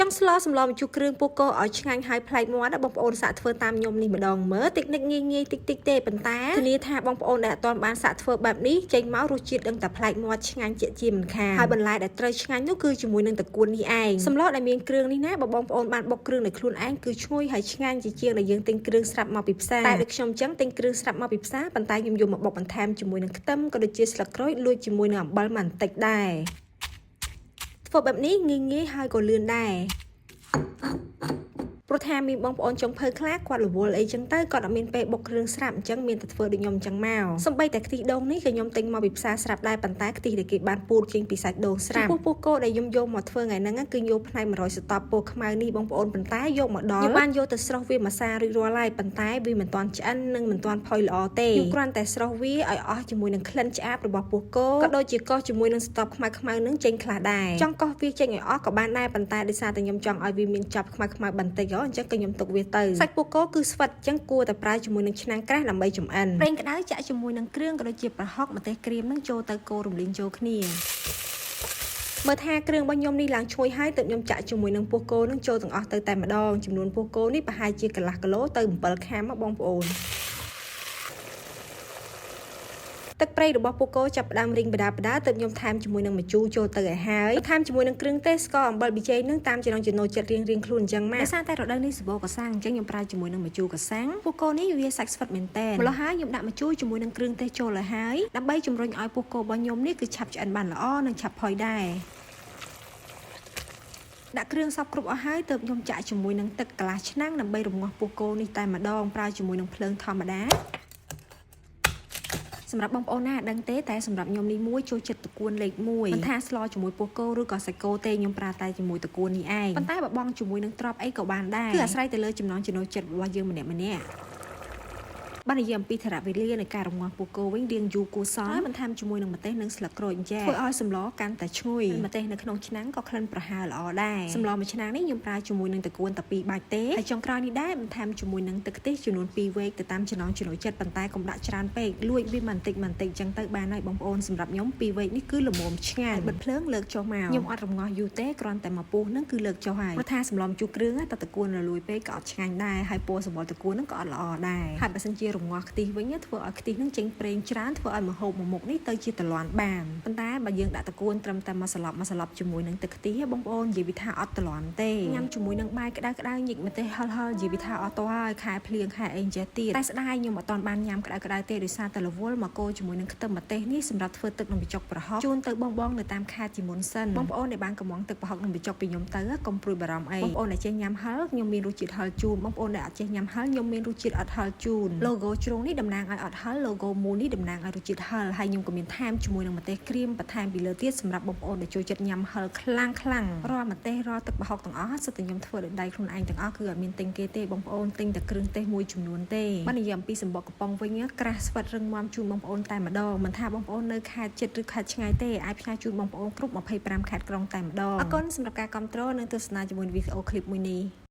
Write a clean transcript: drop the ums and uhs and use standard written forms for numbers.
ចង់ស្លសម្លម្ជូរគ្រឿងពូកោឲ្យឆ្ងាញ់ហើយប្លែកមាត់បងប្អូនសាកធ្វើតាមខ្ញុំនេះម្ដងមើលតិចនិចងាយតិចទេប៉ុន្តែធានាថាបងប្អូនដែលអត់ទាន់បានសាកធ្វើបែបនេះចេញមករសជាតិដឹងតែប្លែកមាត់ឆ្ងាញ់ជាមិនខានហើយបន្លែដែលត្រូវឆ្ងាញ់នោះគឺជាមួយនឹងតកួននេះឯងសម្លដែលមានគ្រឿងនេះណាបងប្អូនបានបុកគ្រឿងដោយខ្លួនឯងគឺឈ្ងុយហើយឆ្ងាញ់ជាងដែលយើងទិញគ្រឿងស្រាប់មកពីផ្សារតែដូចខ្ញុំចឹងទិញគ្រឿងស្រាប់មកពីផ្សារប៉ុន្តែខ្ញុំយកមកបុកបន្ថែមជាមួយនឹងខ្ទឹមក៏ដូចជាស្លឹកក្រូចលួចជាមួយនឹងអំបិលបន្តិចដែរធ្វើបែបនេះងាយហើយក៏លឿនដែរព្រោះថាមានបងប្អូនចុងភៅខ្លះគាត់រវល់អីចឹងទៅគាត់អត់មានពេលបុកគ្រឿងស្រាប់អញ្ចឹងមានតែធ្វើដូចខ្ញុំចឹងមកសំបីតែខ្ទិះដូងនេះក៏ខ្ញុំទិញមកពីផ្សារស្រាប់ដែរប៉ុន្តែខ្ទិះដែលគេបានពូតចេញពីសាច់ដូងស្រាប់ពូកោដែលខ្ញុំយកមកធ្វើថ្ងៃហ្នឹងគឺយកផ្នែក100ស្តប់ពូខ្មៅនេះបងប្អូនប៉ុន្តែយកមកដល់ខ្ញុំបានយកទៅស្រុះវាម្សារួចរាល់ហើយប៉ុន្តែវាមិនទាន់ឆ្អិននិងមិនទាន់ផុយល្អទេខ្ញុំគ្រាន់តែស្រុះវាឲ្យអស់ជាមួយនឹងក្លិនឆ្អាបរបស់ពូកោក៏ដូចជាកោសជាមួយនឹងស្តប់ខ្មៅនឹងចេញខ្លះដែរចង់កោសវាចេញឲ្យអស់ក៏បានដែរប៉ុន្តែដោយសារតែខ្ញុំចង់ឲ្យវាមានចាប់ខ្មៅបន្តិចអញ្ចឹងក៏ខ្ញុំទុកទៅសាច់ពូកោគឺស្វិតចឹងគួរតែប្រើជាមួយនឹងឆ្នាំងក្រាស់ដើម្បីចម្អិនប្រេងក្តៅចាក់ជាមួយនឹងគ្រឿងក៏ដូចជាប្រហុកម្ទេសក្រៀមនឹងចូលទៅកូររំលីងចូលគ្នាមើលថាគ្រឿងរបស់ខ្ញុំនេះឡើងឈ្ងុយហើយទើបខ្ញុំចាក់ជាមួយនឹងពូកោនឹងចូលទាំងអស់ទៅតែម្ដងចំនួនពូកោនេះប្រហែលជាកន្លះគីឡូទៅ7ខាំបងប្អូនទឹកប្រៃរបស់ពូកោចាប់ផ្ដើមរីងបដាទើបខ្ញុំថែមជាមួយនឹងម្ជូរចូលទៅឲ្យហើយថែមជាមួយនឹងគ្រឿងទេសស្ករអំបិលប៊ីចេងនឹងតាមចំណង់ចំណូលចិត្តរៀងខ្លួនអញ្ចឹងមកដោយសារតែរដូវនេះសបោកសាំងអញ្ចឹងខ្ញុំប្រើជាមួយនឹងម្ជូរកសាំងពូកោនេះវាសាច់ស្វិតមែនតើម្ល៉េះហើយខ្ញុំដាក់ម្ជូរជាមួយនឹងគ្រឿងទេសចូលឲ្យហើយដើម្បីជំរុញឲ្យពូកោរបស់ខ្ញុំនេះគឺឆាប់ឆ្អិនបានល្អនិងឆាប់ផុយដែរដាក់គ្រឿងសពគ្រប់អស់ហើយទើបខ្ញុំចាក់ជាមួយនឹងទឹកកន្លះឆ្នាំងដើម្បីរំងាស់ពូកោនេះតែម្ដងប្រើជាមួយនឹងភ្លើងធម្មតាសម្រាប់បងប្អូនណាដឹងទេតែសម្រាប់ខ្ញុំនេះមួយចូលចិត្តតកួនលេខ1មិនថាស្លជាមួយពូកោឬក៏សាច់គោទេខ្ញុំប្រើតែជាមួយតកួននេះឯងប៉ុន្តែបើបងជាមួយនឹងត្រប់អីក៏បានដែរគឺអាស្រ័យទៅលើចំណង់ចំណូលចិត្តរបស់យើងម្នាក់បាននិយាយអំពីថរវេលានៃការរំងាស់ពូកោវិញរៀងយូរគួរសមហើយបន្ថែមជាមួយនឹងម្ទេសនិងស្លឹកក្រូចចាធ្វើឲ្យសម្លកាន់តែឈ្ងុយម្ទេសនៅក្នុងឆ្នាំងក៏ក្លិនប្រហើរល្អដែរសម្លមួយឆ្នាំងនេះខ្ញុំប្រើជាមួយនឹងតកួនតែ2បាច់ទេហើយចុងក្រោយនេះដែរបន្ថែមជាមួយនឹងទឹកខ្ទិះចំនួន2វែកទៅតាមចំណង់ចំណូលចិត្តប៉ុន្តែកុំដាក់ច្រើនពេកលួចវាបន្តិចចឹងទៅបានហើយបងប្អូនសម្រាប់ខ្ញុំ2វែកនេះគឺល្មមឆ្ងាញ់បិទភ្លើងលើកចុះមកខ្ញុំអត់រំងាស់យូរទេគ្រាន់តែមកពុះនឹងគឺលើកចុះហើយព្រោះថាសម្លម្ជូរគ្រឿងតែតកួនរលួយពេកក៏អត់ឆ្ងាញ់ដែរហើយពណ៌សម្បល់តកួននឹងក៏អត់ល្អដែរហើយបើសិនជារំងាស់ខ្ទិះវិញធ្វើឲ្យខ្ទិះនឹងចេញប្រេងច្រើនធ្វើឲ្យម្ហូបមួយមុខនេះទៅជាតលាន់បានប៉ុន្តែបើយើងដាក់តកួនត្រឹមតែមួយសន្លប់ជាមួយនឹងទឹកខ្ទិះបងប្អូននិយាយពីថាអត់តលាន់ទេញ៉ាំជាមួយនឹងបាយក្តៅញិកម្ទេសហឹលនិយាយពីថាអត់តហើយខែភ្លៀងខែអីចេះទៀតតែស្ដាយខ្ញុំអត់ទាន់បានញ៉ាំក្តៅទេដោយសារតែរវល់មកកូរជាមួយនឹងខ្ទឹមម្ទេសនេះសម្រាប់ធ្វើទឹកនិងបញ្ចុកប្រហុកជូនទៅបងនៅតាមខេត្តជាមុនសិនបងប្អូនដែលបានកំងទឹកប្រហុកនិងបញ្ចុកពីខ្ញុំទៅកុំព្រួយបារម្ភអីបងប្អូនដែលចេះញ៉ាំហឹលខ្ញុំមានរសជាតិហឹលជូនបងប្អូនដែលអត់ចេះញ៉ាំហឹលខ្ញុំមានរសជាតិអត់ហឹលជូន logo ជ្រុងនេះតំណាងឲ្យអត់ហឹល logo មូលនេះតំណាងឲ្យរសជាតិហឹលហើយខ្ញុំក៏មានថែមជាមួយនឹងម្ទេសក្រៀមបន្ថែមពីលើទៀតសម្រាប់បងប្អូនដែលចូលចិត្តញ៉ាំហឹលខ្លាំងរាល់ម្ទេសរាល់ទឹកប្រហុកទាំងអស់សិតតែខ្ញុំធ្វើដោយដៃខ្លួនឯងទាំងអស់គឺអត់មានទិញគេទេបងប្អូនទិញតែគ្រឿងទេសមួយចំនួនទេបាននិយាយអំពីសម្បកកំប៉ុងវិញក្រាស់ស្វិតរឹងមាំជូនបងប្អូនតែម្ដងមិនថាបងប្អូននៅខេត្តជិតឬខេត្តឆ្ងាយទេអាចផ្សាយជូនបងប្អូនគ្រប់25ខេត្តក្រុងតែម្ដងអរគុណសម្រាប់ការគាំទ្រនិងទស្សនាជាមួយវីដេអូឃ្លីបមួយនេះ